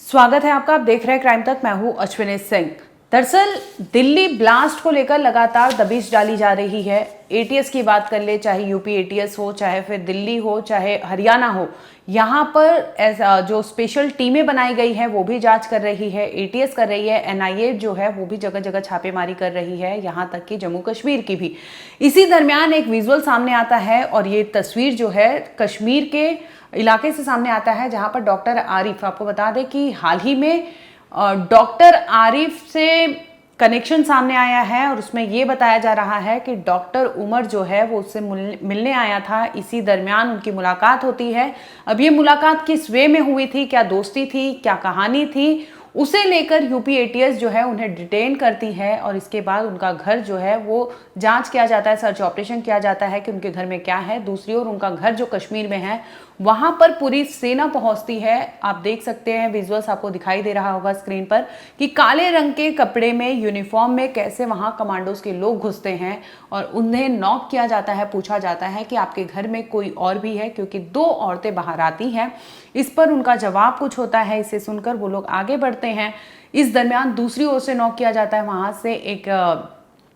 स्वागत है आपका। आप देख रहे हैं क्राइम तक। मैं हूं अश्विनी सिंह। दरअसल दिल्ली ब्लास्ट को लेकर लगातार दबिश डाली जा रही है। एटीएस की बात कर ले, चाहे यूपी एटीएस हो, चाहे फिर दिल्ली हो, चाहे हरियाणा हो, यहाँ पर जो स्पेशल टीमें बनाई गई हैं वो भी जांच कर रही है, एटीएस कर रही है, एनआईए जो है वो भी जगह जगह छापेमारी कर रही है, यहाँ तक कि जम्मू कश्मीर की भी। इसी दरमियान एक विजुअल सामने आता है और ये तस्वीर जो है कश्मीर के इलाके से सामने आता है, जहाँ पर डॉक्टर आरिफ, आपको बता दें कि हाल ही में डॉक्टर आरिफ से कनेक्शन सामने आया है और उसमें ये बताया जा रहा है कि डॉक्टर उमर जो है वो उससे मिलने आया था। इसी दरमियान उनकी मुलाकात होती है। अब ये मुलाकात किस वे में हुई थी, क्या दोस्ती थी, क्या कहानी थी, उसे लेकर यूपी एटीएस जो है उन्हें डिटेन करती है और इसके बाद उनका घर जो है वो जांच किया जाता है, सर्च ऑपरेशन किया जाता है कि उनके घर में क्या है। दूसरी ओर उनका घर जो कश्मीर में है वहां पर पूरी सेना पहुंचती है। आप देख सकते हैं, विजुअल्स आपको दिखाई दे रहा होगा स्क्रीन पर कि काले रंग के कपड़े में, यूनिफॉर्म में कैसे वहां कमांडोज के लोग घुसते हैं और उन्हें नॉक किया जाता है, पूछा जाता है कि आपके घर में कोई और भी है, क्योंकि 2 औरतें बाहर आती हैं। इस पर उनका जवाब कुछ होता है। इसे सुनकर वो लोग आगे बढ़ते हैं। इस दरमियान दूसरी ओर से नॉक किया जाता है। वहां से एक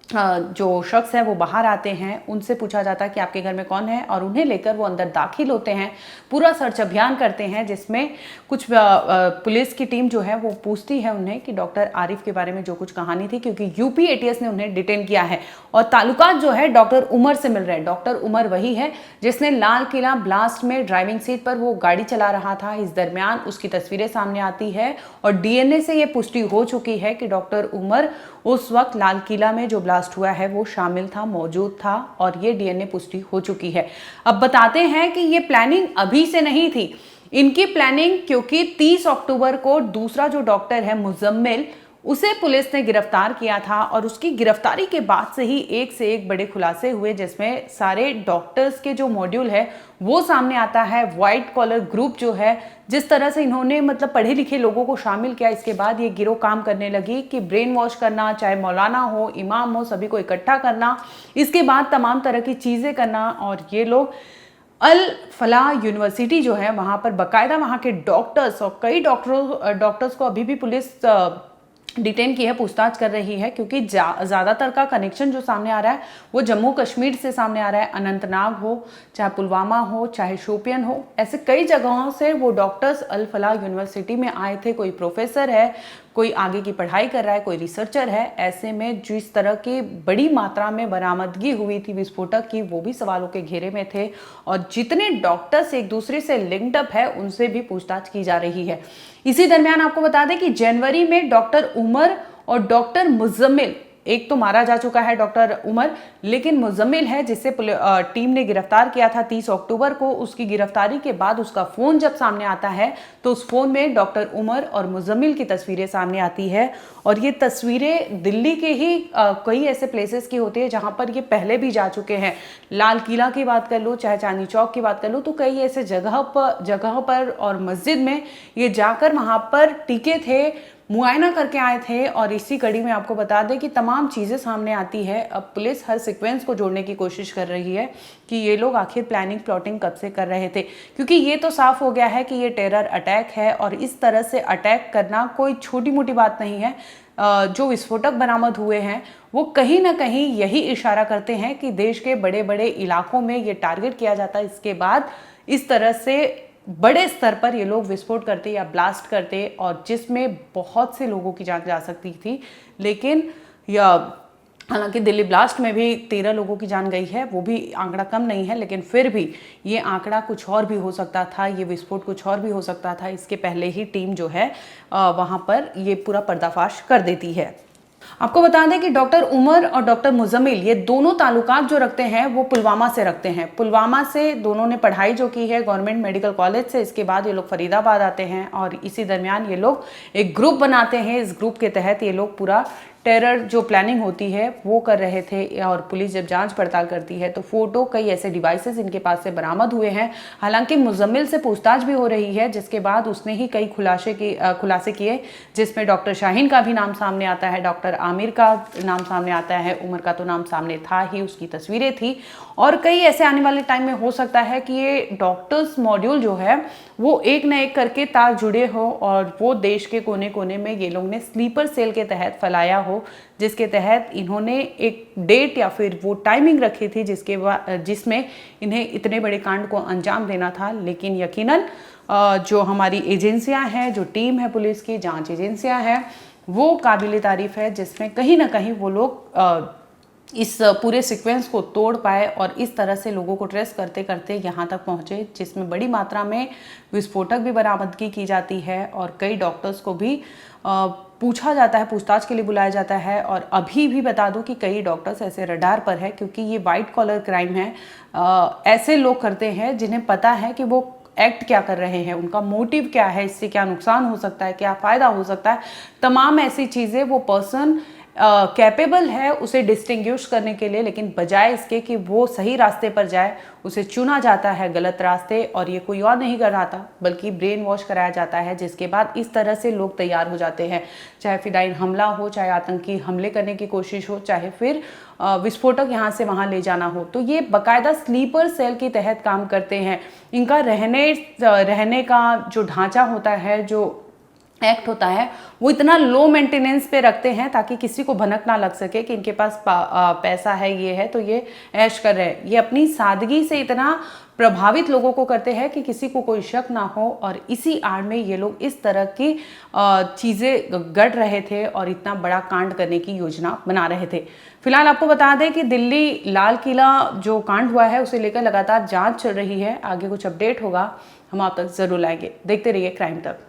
जो शख्स है वो बाहर आते हैं। उनसे पूछा जाता है कि आपके घर में कौन है और उन्हें लेकर वो अंदर दाखिल होते हैं। पूरा सर्च अभियान करते हैं जिसमें कुछ पुलिस की टीम जो है वो पूछती है उन्हें कि डॉक्टर आरिफ के बारे में जो कुछ कहानी थी, क्योंकि यूपी एटीएस ने उन्हें डिटेन किया है और ताल्लुकात जो है डॉक्टर उमर से मिल रहे हैं। डॉक्टर उमर वही है जिसने लाल किला ब्लास्ट में ड्राइविंग सीट पर वो गाड़ी चला रहा था। इस दरमियान उसकी तस्वीरें सामने आती है और डीएनए से ये पुष्टि हो चुकी है कि डॉक्टर उमर उस वक्त लाल किला में जो ब्लास्ट हुआ है वो शामिल था, मौजूद था और ये डीएनए पुष्टि हो चुकी है। अब बताते हैं कि ये प्लानिंग अभी से नहीं थी। इनकी प्लानिंग, क्योंकि 30 अक्टूबर को दूसरा जो डॉक्टर है मुजम्मिल, उसे पुलिस ने गिरफ्तार किया था और उसकी गिरफ्तारी के बाद से ही एक से एक बड़े खुलासे हुए, जिसमें सारे डॉक्टर्स के जो मॉड्यूल है वो सामने आता है। व्हाइट कॉलर ग्रुप जो है, जिस तरह से इन्होंने मतलब पढ़े लिखे लोगों को शामिल किया, इसके बाद ये गिरोह काम करने लगी कि ब्रेन वॉश करना, चाहे मौलाना हो, इमाम हो, सभी को इकट्ठा करना, इसके बाद तमाम तरह की चीज़ें करना। और ये लोग अल फलाह यूनिवर्सिटी जो है वहाँ पर बाकायदा वहाँ के डॉक्टर्स और कई डॉक्टर्स को अभी भी पुलिस डिटेन की है, पूछताछ कर रही है, क्योंकि ज़्यादातर का कनेक्शन जो सामने आ रहा है वो जम्मू कश्मीर से सामने आ रहा है। अनंतनाग हो, चाहे पुलवामा हो, चाहे शोपियन हो, ऐसे कई जगहों से वो डॉक्टर्स अल फलाह यूनिवर्सिटी में आए थे। कोई प्रोफेसर है, कोई आगे की पढ़ाई कर रहा है, कोई रिसर्चर है। ऐसे में जिस तरह की बड़ी मात्रा में बरामदगी हुई थी विस्फोटक की, वो भी सवालों के घेरे में थे और जितने डॉक्टर्स एक दूसरे से लिंक्ड अप है उनसे भी पूछताछ की जा रही है। इसी दरमियान आपको बता दें कि जनवरी में डॉक्टर उमर और डॉक्टर मुजम्मिल, एक तो मारा जा चुका है डॉक्टर उमर, लेकिन मुजम्मिल है जिसे टीम ने गिरफ्तार किया था 30 अक्टूबर को। उसकी गिरफ्तारी के बाद उसका फोन जब सामने आता है तो उस फोन में डॉक्टर उमर और मुजम्मिल की तस्वीरें सामने आती है और ये तस्वीरें दिल्ली के ही कई ऐसे प्लेसेस की होती है जहां पर ये पहले भी जा चुके हैं। लाल किला की बात कर लो, चाहे चांदनी चौक की बात कर लो, तो कई ऐसे जगह पर और मस्जिद में ये जाकर वहां पर टिके थे, मुआयना करके आए थे। और इसी कड़ी में आपको बता दें कि तमाम चीज़ें सामने आती है। अब पुलिस हर सीक्वेंस को जोड़ने की कोशिश कर रही है कि ये लोग आखिर प्लानिंग प्लॉटिंग कब से कर रहे थे, क्योंकि ये तो साफ हो गया है कि ये टेरर अटैक है और इस तरह से अटैक करना कोई छोटी मोटी बात नहीं है। जो विस्फोटक बरामद हुए हैं वो कहीं ना कहीं यही इशारा करते हैं कि देश के बड़े बड़े इलाकों में ये टारगेट किया जाता है। इसके बाद इस तरह से बड़े स्तर पर ये लोग विस्फोट करते या ब्लास्ट करते और जिसमें बहुत से लोगों की जान जा सकती थी। लेकिन हालांकि दिल्ली ब्लास्ट में भी 13 लोगों की जान गई है, वो भी आंकड़ा कम नहीं है, लेकिन फिर भी ये आंकड़ा कुछ और भी हो सकता था, ये विस्फोट कुछ और भी हो सकता था। इसके पहले ही टीम जो है वहाँ पर ये पूरा पर्दाफाश कर देती है। आपको बता दें कि डॉक्टर उमर और डॉक्टर मुजम्मिल ये दोनों ताल्लुकात जो रखते हैं वो पुलवामा से रखते हैं। पुलवामा से दोनों ने पढ़ाई जो की है गवर्नमेंट मेडिकल कॉलेज से, इसके बाद ये लोग फरीदाबाद आते हैं और इसी दरमियान ये लोग एक ग्रुप बनाते हैं। इस ग्रुप के तहत ये लोग पूरा टेरर जो प्लानिंग होती है वो कर रहे थे। और पुलिस जब जांच पड़ताल करती है तो फोटो, कई ऐसे डिवाइसेस इनके पास से बरामद हुए हैं। हालांकि मुजम्मिल से पूछताछ भी हो रही है, जिसके बाद उसने ही कई खुलासे किए, जिसमें डॉक्टर शाहीन का भी नाम सामने आता है, डॉक्टर आमिर का नाम सामने आता है, उमर का तो नाम सामने था ही, उसकी तस्वीरें थी। और कई ऐसे आने वाले टाइम में हो सकता है कि ये डॉक्टर्स मॉड्यूल जो है वो एक न एक करके तार जुड़े हो और वो देश के कोने कोने में ये लोग ने स्लीपर सेल के तहत फैलाया हो, जिसके तहत इन्होंने एक डेट या फिर वो टाइमिंग रखी थी जिसमें इन्हें इतने बड़े कांड को अंजाम देना था। लेकिन यकीनन जो हमारी एजेंसियां हैं, जो टीम है पुलिस की, जांच एजेंसियां हैं, वो काबिल तारीफ है, जिसमें कहीं ना कहीं वो लोग इस पूरे सीक्वेंस को तोड़ पाए और इस तरह से लोगों को ट्रेस करते करते यहाँ तक पहुँचे, जिसमें बड़ी मात्रा में विस्फोटक भी बरामदगी की जाती है और कई डॉक्टर्स को भी पूछा जाता है, पूछताछ के लिए बुलाया जाता है। और अभी भी बता दूं कि कई डॉक्टर्स ऐसे रडार पर है, क्योंकि ये वाइट कॉलर क्राइम है। ऐसे लोग करते हैं जिन्हें पता है कि वो एक्ट क्या कर रहे हैं, उनका मोटिव क्या है, इससे क्या नुकसान हो सकता है, क्या फ़ायदा हो सकता है, तमाम ऐसी चीज़ें वो पर्सन कैपेबल है उसे डिस्टिंग्विश करने के लिए। लेकिन बजाय इसके कि वो सही रास्ते पर जाए, उसे चुना जाता है गलत रास्ते, और ये कोई और नहीं कराता बल्कि ब्रेन वॉश कराया जाता है, जिसके बाद इस तरह से लोग तैयार हो जाते हैं। चाहे फिदाइन हमला हो, चाहे आतंकी हमले करने की कोशिश हो, चाहे फिर विस्फोटक यहाँ से वहाँ ले जाना हो, तो ये बाकायदा स्लीपर सेल के तहत काम करते हैं। इनका रहने का जो ढांचा होता है, जो एक्ट होता है, वो इतना लो मेंटेनेंस पे रखते हैं ताकि किसी को भनक ना लग सके कि इनके पास पैसा है, ये है तो ये ऐश कर रहे हैं। ये अपनी सादगी से इतना प्रभावित लोगों को करते हैं कि किसी को कोई शक ना हो, और इसी आड़ में ये लोग इस तरह की चीज़ें गढ़ रहे थे और इतना बड़ा कांड करने की योजना बना रहे थे। फिलहाल आपको बता दें कि दिल्ली लाल किला जो कांड हुआ है उसे लेकर लगातार जांच चल रही है। आगे कुछ अपडेट होगा हम आप तक जरूर लाएंगे। देखते रहिए क्राइम तक।